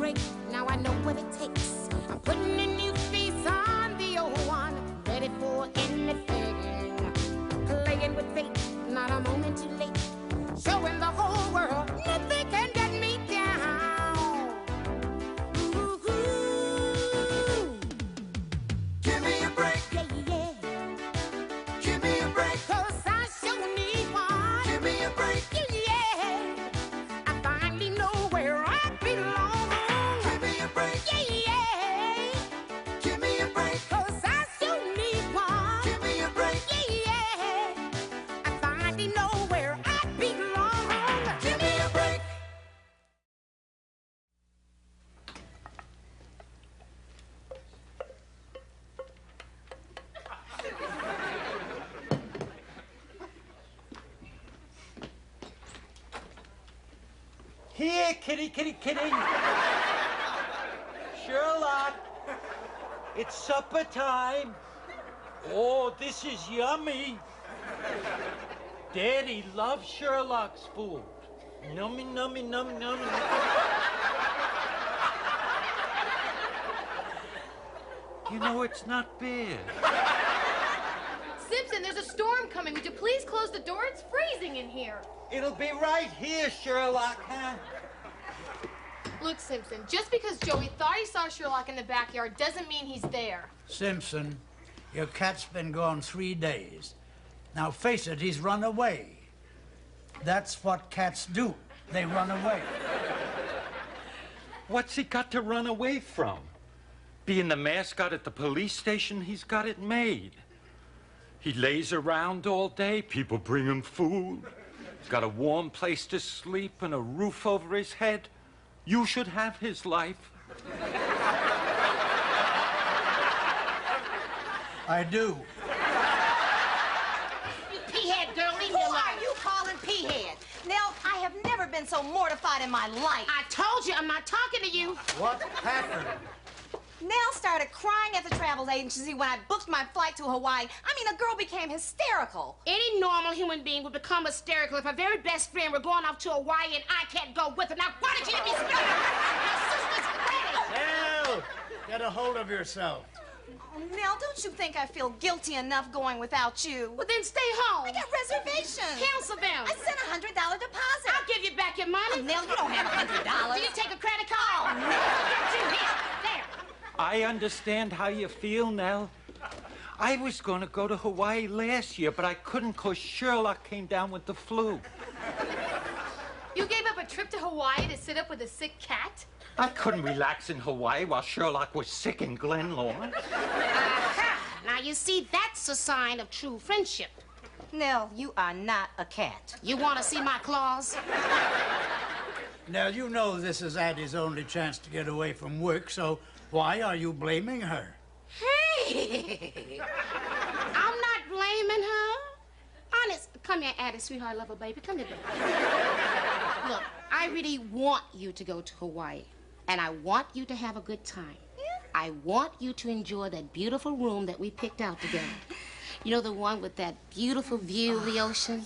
break. Now I know what it takes. I'm putting a new face on the old one, ready for anything. Playing with fate, not a moment too late. Showing the whole world nothing can get me down. Ooh-hoo. Give me a break. Yeah, yeah. Give me a break. 'Cause I sure need one. Give me a break. Yeah. I finally know where I belong. Give me a break. Yeah, yeah. Give me a break. 'Cause I sure need one. Give me a break. Yeah. I finally know where I belong. Give me a break. Here, kitty, kitty, kitty. Sherlock, it's supper time. Oh, this is yummy. Daddy loves Sherlock's food. Nummy, nummy, nummy, nummy. You know, it's not bad. Simpson, there's a storm coming. Would you please close the door? It's freezing in here. It'll be right here, Sherlock, huh? Look, Simpson, just because Joey thought he saw Sherlock in the backyard doesn't mean he's there. Simpson, your cat's been gone 3 days. Now face it, he's run away. That's what cats do. They run away. What's he got to run away from? Being the mascot at the police station, he's got it made. He lays around all day, people bring him food. He's got a warm place to sleep and a roof over his head. You should have his life. I do. You pea-head girl, leave me Who alone. are you calling pea-head? Nell, I have never been so mortified in my life. I told you I'm not talking to you. What happened? Nell started crying at the travel agency when I booked my flight to Hawaii. I mean, a girl became hysterical. Any normal human being would become hysterical if her very best friend were going off to Hawaii and I can't go with her. Now, why did you let me spell it? My sister's ready. Nell, get a hold of yourself. Oh, Nell, don't you think I feel guilty enough going without you? Well, then stay home. I got reservations. Cancel them. I sent a $100 deposit. I'll give you back your money. Oh, Nell, you don't have $100. Do you take a credit card? Oh, no. Get you here. There. I understand how you feel, Nell. I was going to go to Hawaii last year, but I couldn't because Sherlock came down with the flu. You gave up a trip to Hawaii to sit up with a sick cat? I couldn't relax in Hawaii while Sherlock was sick in Glenlawn. Aha. Now, you see, that's a sign of true friendship. Nell, you are not a cat. You want to see my claws? Nell, you know this is Addie's only chance to get away from work, so why are you blaming her? Hey! I'm not blaming her. Honest, come here, Addie, sweetheart, lover, baby. Come here, baby. Look, I really want you to go to Hawaii, and I want you to have a good time. I want you to enjoy that beautiful room that we picked out together. You know, the one with that beautiful view of the ocean?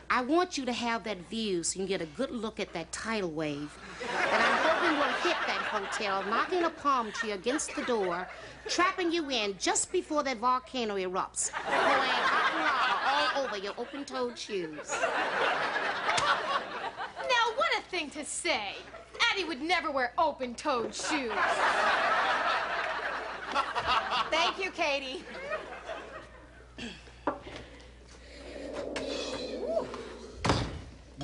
I want you to have that view so you can get a good look at that tidal wave. And I'm hoping will hit that hotel, knocking a palm tree against the door, trapping you in just before that volcano erupts, pouring hot lava all over your open-toed shoes. Now, what a thing to say. Addie would never wear open-toed shoes. Thank you, Katie.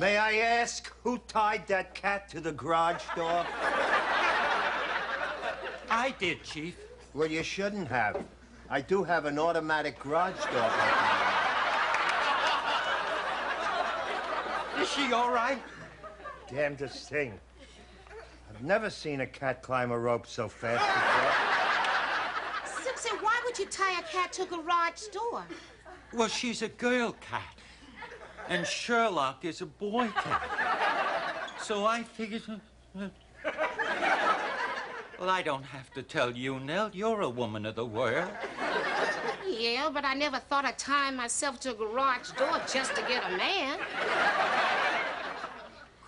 May I ask who tied that cat to the garage door? I did, Chief. Well, you shouldn't have. I do have an automatic garage door opener. Is she all right? Damnedest thing. I've never seen a cat climb a rope so fast before. Simpson, why would you tie a cat to a garage door? Well, she's a girl cat. And Sherlock is a boy cat. So I figured... Well, I don't have to tell you, Nell. You're a woman of the world. Yeah, but I never thought of tying myself to a garage door just to get a man. Of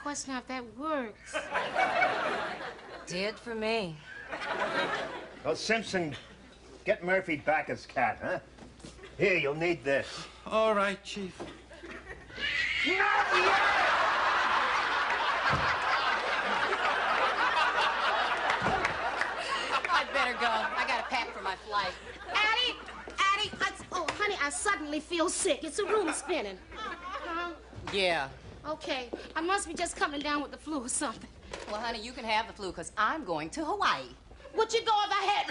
course, us now if that works. Did for me. Well, Simpson, get Murphy back as cat, huh? Here, you'll need this. All right, Chief. I'd better go. I got to pack for my flight. Addie, oh, honey, I suddenly feel sick. It's a room spinning. Huh? Yeah. Okay, I must be just coming down with the flu or something. Well, honey, you can have the flu, because I'm going to Hawaii. Would you go if I had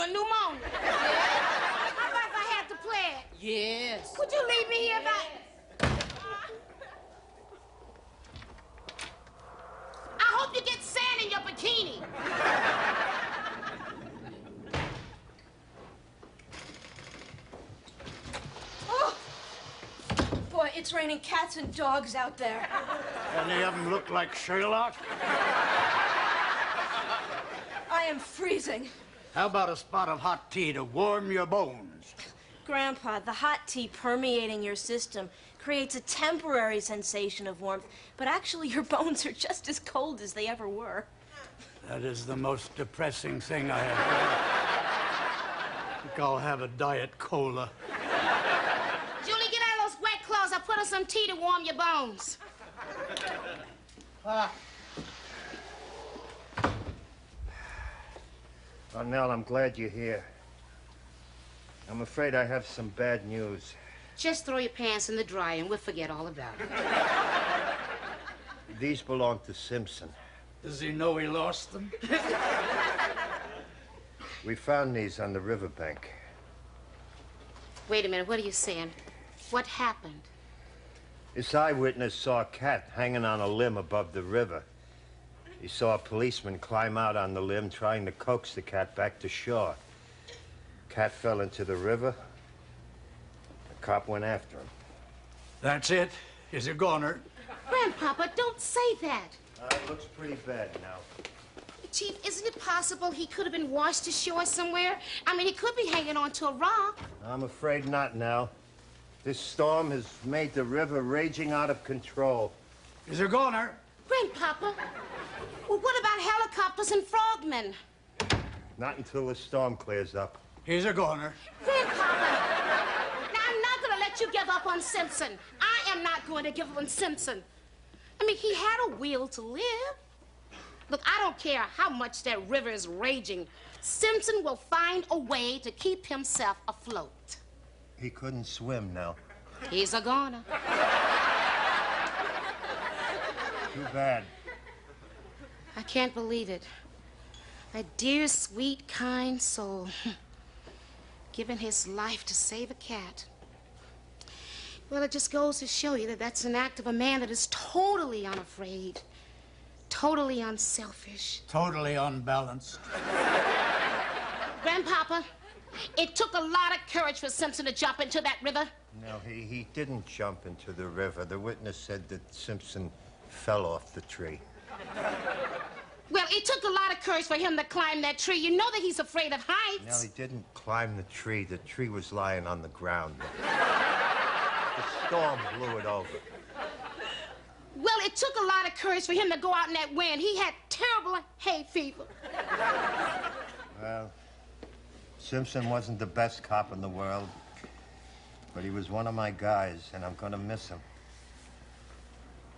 pneumonia? How about if I had the plague? Yes. Would you leave me here if I hope you get sand in your bikini. Oh! Boy, it's raining cats and dogs out there. Any of them look like Sherlock? I am freezing. How about a spot of hot tea to warm your bones? Grandpa, the hot tea permeating your system creates a temporary sensation of warmth, but actually your bones are just as cold as they ever were. That is the most depressing thing I have heard. I think I'll have a Diet Cola. Julie, get out of those wet clothes. I'll put on some tea to warm your bones. Oh, Nell, I'm glad you're here. I'm afraid I have some bad news. Just throw your pants in the dryer and we'll forget all about it. These belong to Simpson. Does he know he lost them? We found these on the riverbank. Wait a minute, what are you saying? What happened? This eyewitness saw a cat hanging on a limb above the river. He saw a policeman climb out on the limb trying to coax the cat back to shore. Cat fell into the river. The cop went after him. That's it? Is it goner? Grandpapa, don't say that. It looks pretty bad now. Chief, isn't it possible he could have been washed ashore somewhere? I mean, he could be hanging on to a rock. I'm afraid not now. This storm has made the river raging out of control. Is it goner? Grandpapa, well, what about helicopters and frogmen? Not until the storm clears up. He's a goner. Grandpapa, now I'm not going to let you give up on Simpson. I am not going to give up on Simpson. I mean, he had a will to live. Look, I don't care how much that river is raging. Simpson will find a way to keep himself afloat. He couldn't swim now. He's a goner. Too bad. I can't believe it. A dear, sweet, kind soul. Giving his life to save a cat. Well, it just goes to show you that that's an act of a man that is totally unafraid, totally unselfish. Totally unbalanced. Grandpapa, it took a lot of courage for Simpson to jump into that river. No, he didn't jump into the river. The witness said that Simpson fell off the tree. Well, it took a lot of courage for him to climb that tree. You know that he's afraid of heights. No, he didn't climb the tree. The tree was lying on the ground. The storm blew it over. Well, it took a lot of courage for him to go out in that wind. He had terrible hay fever. Well, Simpson wasn't the best cop in the world, but he was one of my guys, and I'm gonna miss him.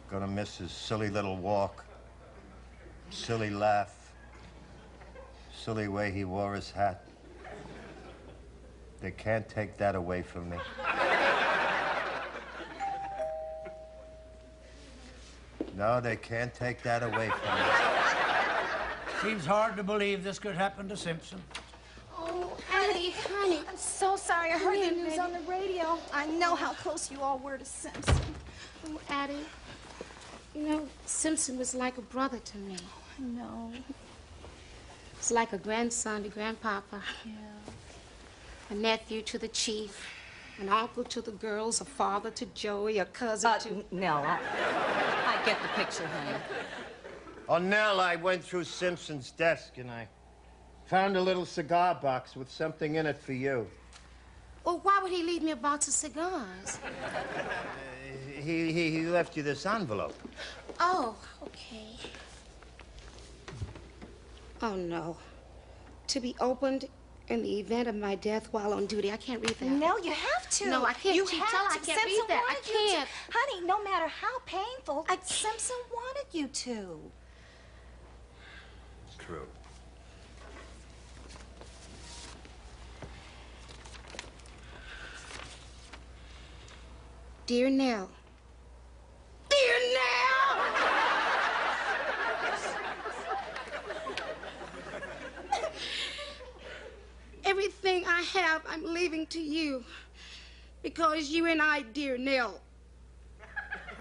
Gonna miss his silly little walk, silly laugh, silly way he wore his hat. They can't take that away from me. No, they can't take that away from me. Seems hard to believe this could happen to Simpson. Oh, Addie, honey. I'm so sorry. I heard Come the here, news baby. on the radio. I know how close you all were to Simpson. Oh, Addie. You know, Simpson was like a brother to me. I know. It's like a grandson to Grandpapa. Yeah. A nephew to the chief. An uncle to the girls. A father to Joey. A cousin to... No, I get the picture, honey. Oh, Nell, I went through Simpson's desk and I found a little cigar box with something in it for you. Well, why would he leave me a box of cigars? he left you this envelope. Oh, okay. Oh, no. To be opened in the event of my death while on duty. I can't read that. Nell, you have to. No, I can't. You Chief, have tell her to. I can't Simpson read that. I wanted you to. can't. Honey, no matter how painful, Simpson wanted you to. True. Dear Nell. Dear Nell! Everything I have, I'm leaving to you. Because you and I, dear Nell.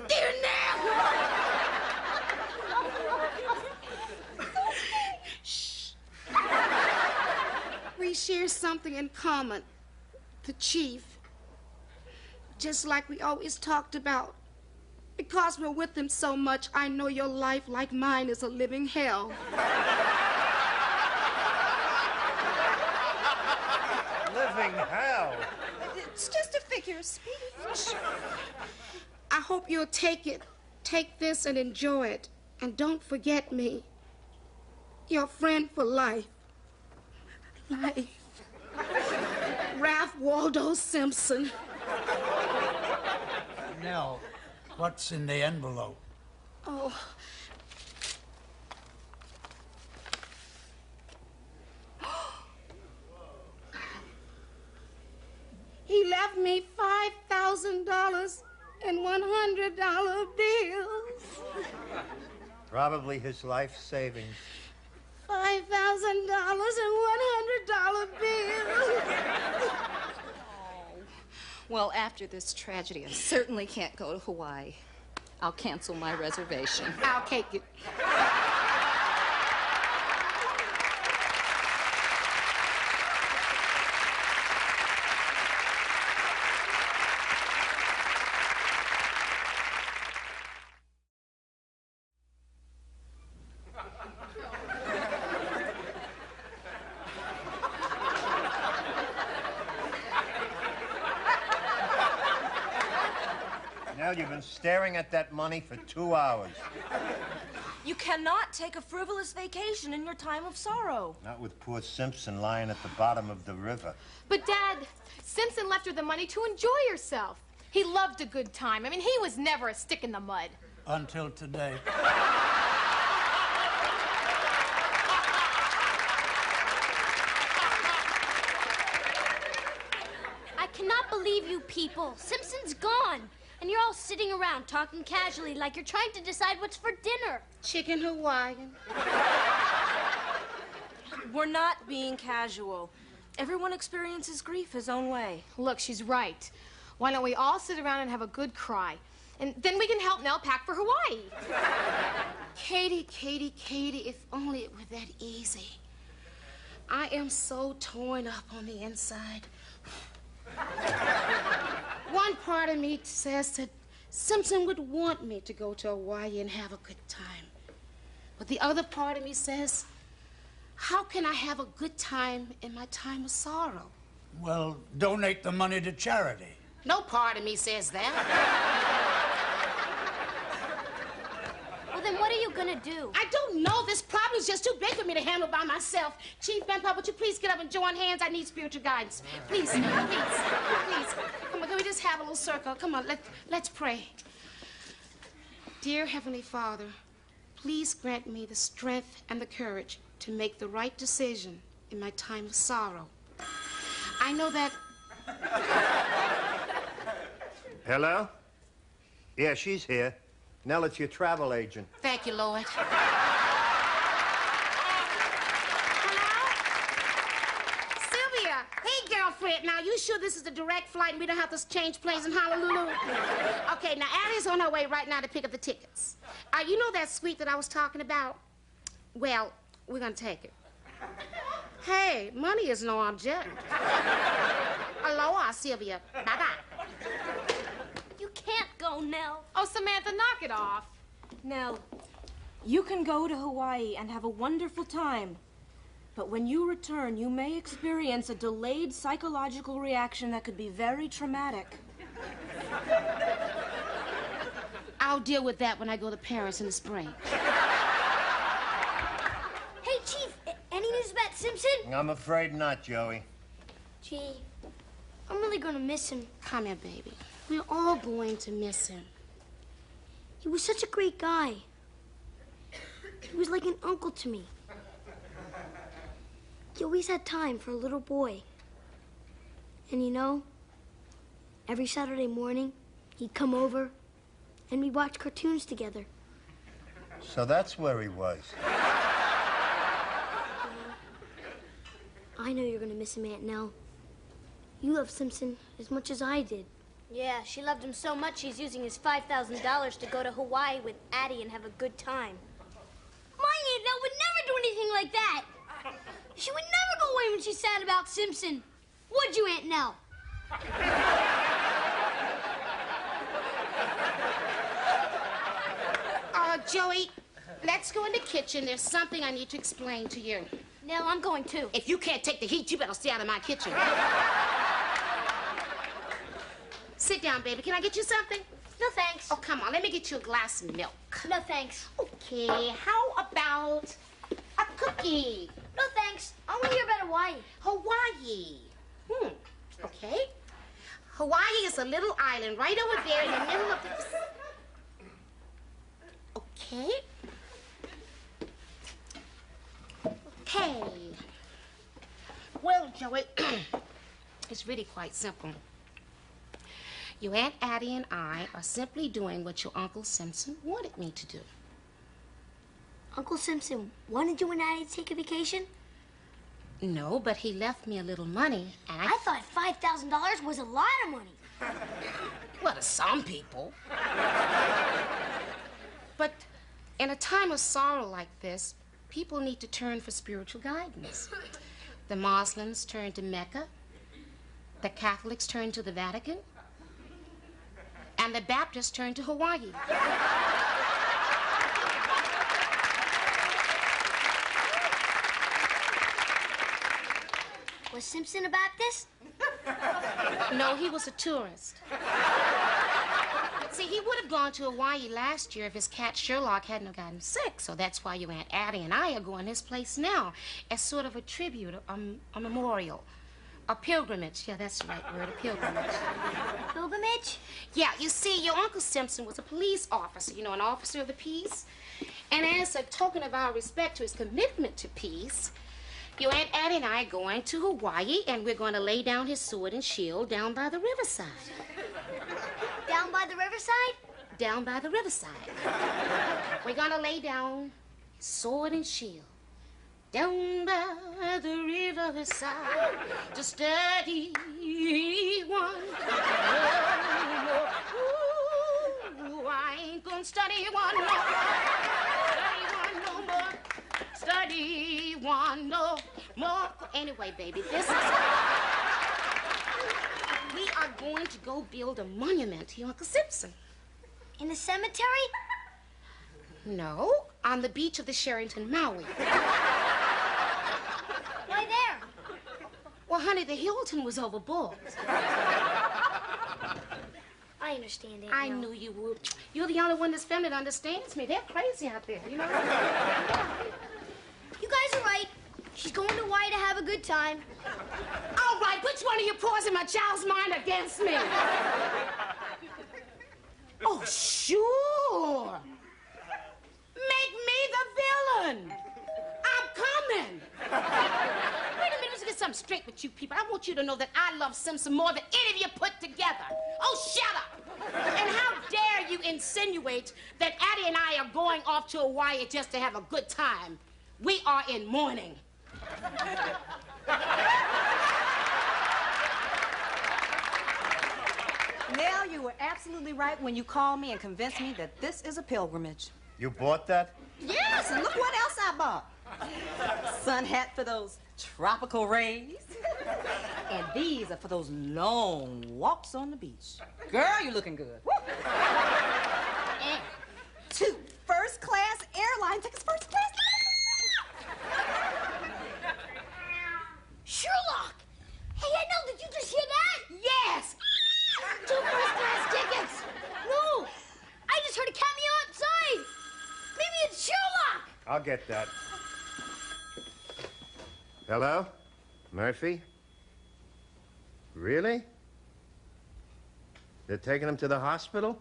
Dear Nell! Shh. We share something in common. The chief. Just like we always talked about. Because we're with him so much, I know your life, like mine, is a living hell. Living hell. It's just a figure of speech. I hope you'll take it. Take this and enjoy it. And don't forget me. Your friend for life. Life. Ralph Waldo Simpson. Nell, what's in the envelope? Oh. He left me $5,000 in $100 bills. Probably his life savings. $5,000 in $100 bills. Well, after this tragedy, I certainly can't go to Hawaii. I'll cancel my reservation. I'll take it. Nell, you've been staring at that money for 2 hours. You cannot take a frivolous vacation in your time of sorrow. Not with poor Simpson lying at the bottom of the river. But, Dad, Simpson left her the money to enjoy herself. He loved a good time. I mean, he was never a stick in the mud. Until today. I cannot believe you people. Simpson's gone. And you're all sitting around talking casually like you're trying to decide what's for dinner. Chicken Hawaiian. We're not being casual. Everyone experiences grief his own way. Look, she's right. Why don't we all sit around and have a good cry? And then we can help Nell pack for Hawaii. Katie, if only it were that easy. I am so torn up on the inside. One part of me says that Simpson would want me to go to Hawaii and have a good time. But the other part of me says, how can I have a good time in my time of sorrow? Well, donate the money to charity. No part of me says that. Well, then what are you gonna do? I don't know. This problem is just too big for me to handle by myself. Chief Benpop, would you please get up and join hands? I need spiritual guidance. Please, please. Come on, can we just have a little circle? Come on, let's pray. Dear Heavenly Father, please grant me the strength and the courage to make the right decision in my time of sorrow. I know that... Hello? Yeah, she's here. Nell, it's your travel agent. Thank you, Lord. Hello? Sylvia. Hey, girlfriend. Now, you sure this is the direct flight and we don't have to change planes in Honolulu? Okay, now, Allie's on her way right now to pick up the tickets. You know that suite that I was talking about? Well, we're gonna take it. Hey, money is no object. Aloha, Sylvia. Bye-bye. You can't go, Nell. Oh, Samantha, knock it off. Nell, you can go to Hawaii and have a wonderful time. But when you return, you may experience a delayed psychological reaction that could be very traumatic. I'll deal with that when I go to Paris in the spring. Hey, Chief, any news about Simpson? I'm afraid not, Joey. Gee, I'm really gonna miss him. Come here, baby. We're all going to miss him. He was such a great guy. He was like an uncle to me. He always had time for a little boy. And you know, every Saturday morning, he'd come over and we'd watch cartoons together. So that's where he was. I know you're gonna miss him, Aunt Nell. You love Simpson as much as I did. Yeah, she loved him so much she's using his $5,000 to go to Hawaii with Addie and have a good time. My Aunt Nell would never do anything like that. She would never go away when she's sad about Simpson. Would you, Aunt Nell? Joey, let's go in the kitchen. There's something I need to explain to you. Nell, I'm going too. If you can't take the heat, you better stay out of my kitchen. Sit down, baby. Can I get you something? No, thanks. Oh, come on. Let me get you a glass of milk. No, thanks. Okay, how about a cookie? No, thanks. I want to hear about Hawaii. Hawaii. Okay. Hawaii is a little island right over there in the middle of the... Okay. Okay. Well, Joey, it's really quite simple. Your Aunt Addie and I are simply doing what your Uncle Simpson wanted me to do. Uncle Simpson wanted you and Addie to take a vacation? No, but he left me a little money, and I thought $5,000 was a lot of money. Well, to some people. But in a time of sorrow like this, people need to turn for spiritual guidance. The Muslims turn to Mecca, the Catholics turn to the Vatican, and the Baptists turn to Hawaii. Was Simpson a Baptist? No, he was a tourist. See, he would have gone to Hawaii last year if his cat Sherlock hadn't gotten sick. So that's why your Aunt Addie and I are going his place now as sort of a tribute, a memorial, a pilgrimage. Yeah, that's the right word, a pilgrimage. Pilgrimage? Yeah, you see, your Uncle Simpson was a police officer, you know, an officer of the peace. And as a token of our respect to his commitment to peace, your Aunt Addie and I are going to Hawaii, and we're going to lay down his sword and shield down by the riverside. Down by the riverside? Down by the riverside. We're going to lay down his sword and shield down by the riverside to study one. Ooh, I ain't gonna study one more. Study one no more. Study one no more. Anyway, baby, this is... We are going to go build a monument to your Uncle Simpson. In the cemetery? No, on the beach of the Sheraton Maui. Why there? Well, honey, the Hilton was overbooked. I understand, Aunt I Nell. knew you would. You're the only one in this family that understands me. They're crazy out there, you know? You guys are right. She's going to Hawaii to have a good time. All right, which one of you poisoned my child's mind against me? Oh, sure. Make me the villain. I'm coming. Wait a minute, let's get something straight with you people. I want you to know that I love Simpson more than any of you put together. Oh, shut up. And how dare you insinuate that Addie and I are going off to Hawaii just to have a good time? We are in mourning. Nell, you were absolutely right when you called me and convinced me that this is a pilgrimage. You bought that? Yes, and look what else I bought. Sun hat for those tropical rays. And these are for those long walks on the beach. Girl, you're looking good. Woo. And 2 first-class airline tickets, first class. Sherlock! Hey, I know, did you just hear that? Yes! 2 first-class tickets! No! I just heard a I'll get that. Hello? Murphy? Really? They're taking him to the hospital?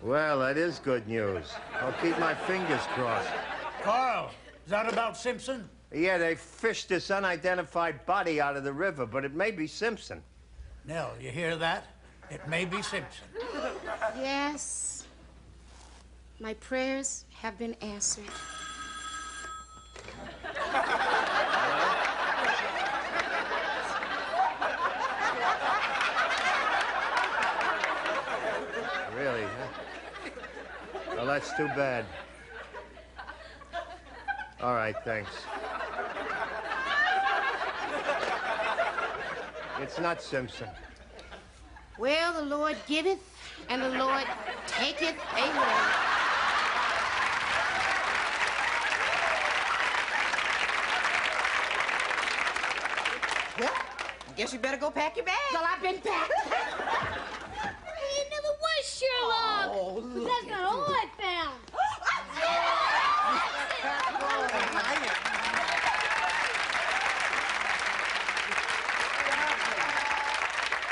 Well, that is good news. I'll keep my fingers crossed. Carl, is that about Simpson? Yeah, they fished this unidentified body out of the river, but it may be Simpson. Nell, you hear that? It may be Simpson. Yes. My prayers have been answered. Really, huh? Well, that's too bad. All right, thanks. It's not Simpson. Well, the Lord giveth, and the Lord taketh away. Well, I guess you better go pack your bag. Well, I've been packed. It never was Sherlock. Oh, But look that's at not all I found.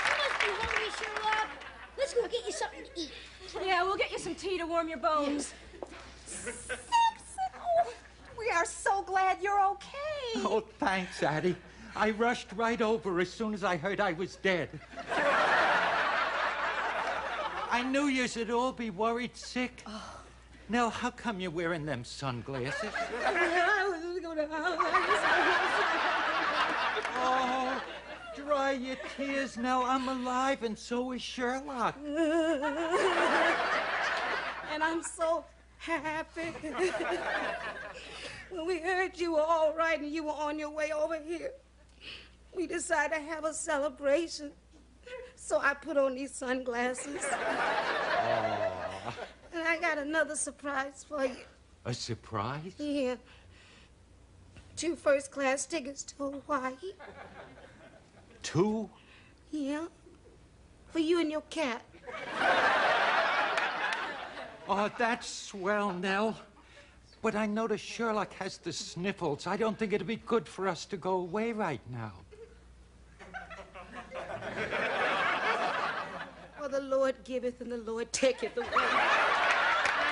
You must be hungry, Sherlock. Let's go get you something to eat. Yeah, we'll get you some tea to warm your bones. Simpson! Oh, we are so glad you're okay. Oh, thanks, Addie. I rushed right over as soon as I heard I was dead. I knew you'd all be worried sick. Nell, how come you're wearing them sunglasses? Oh, dry your tears, Nell. I'm alive, and so is Sherlock. And I'm so happy. When we heard you were all right and you were on your way over here, we decided to have a celebration. So I put on these sunglasses. Aw. And I got another surprise for you. A surprise? Yeah. 2 first-class tickets to Hawaii. 2? Yeah. For you and your cat. Oh, that's swell, Nell. But I notice Sherlock has the sniffles. I don't think it'd be good for us to go away right now. For the Lord giveth and the Lord taketh away. I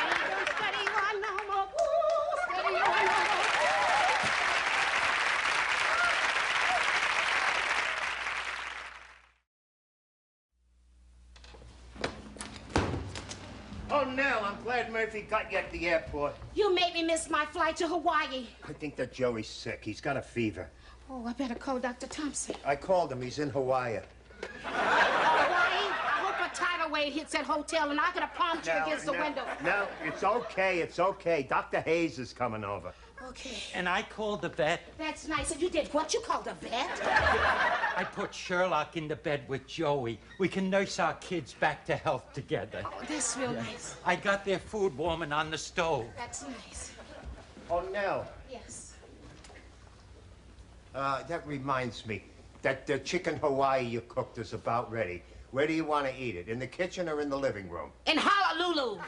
ain't gonna study one no more. Ooh, study one no more. Oh, Nell, I'm glad Murphy got you at the airport. You made me miss my flight to Hawaii. I think that Joey's sick. He's got a fever. Oh, I better call Dr. Thompson. I called him. He's in Hawaii. Hawaii? I hope a tidal wave hits that hotel and I get a palm tree against the window. No, it's okay. It's okay. Dr. Hayes is coming over. Okay. And I called the vet. That's nice. And you did what? You called a vet? I put Sherlock in the bed with Joey. We can nurse our kids back to health together. Oh, that's real nice. I got their food warming on the stove. That's nice. Oh, Nell, Yes. that reminds me. That chicken Hawaii you cooked is about ready. Where do you want to eat it? In the kitchen or in the living room? In Honolulu.